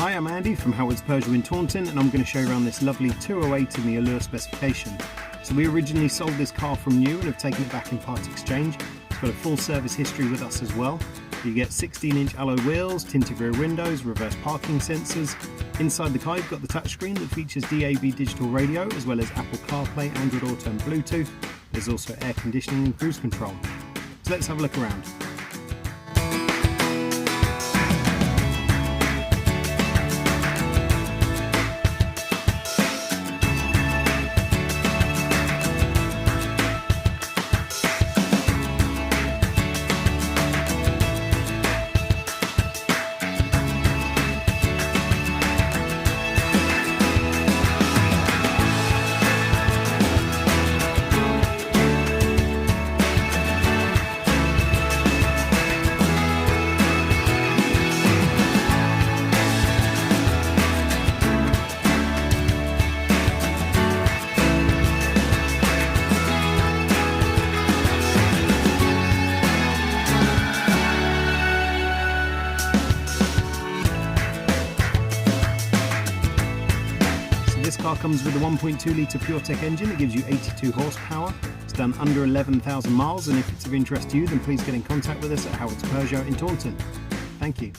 Hi, I'm Andy from Howard's Peugeot in Taunton, and I'm going to show you around this lovely 208 in the Allure specification. So we originally sold this car from new and have taken it back in part exchange. It's got a full service history with us as well. You get 16-inch alloy wheels, tinted rear windows, reverse parking sensors. Inside the car you've got the touchscreen that features DAB digital radio as well as Apple CarPlay, Android Auto and Bluetooth. There's also air conditioning and cruise control. So let's have a look around. This car comes with a 1.2 litre PureTech engine that gives you 82 horsepower. It's done under 11,000 miles, and if it's of interest to you, then please get in contact with us at Howard's Peugeot in Taunton. Thank you.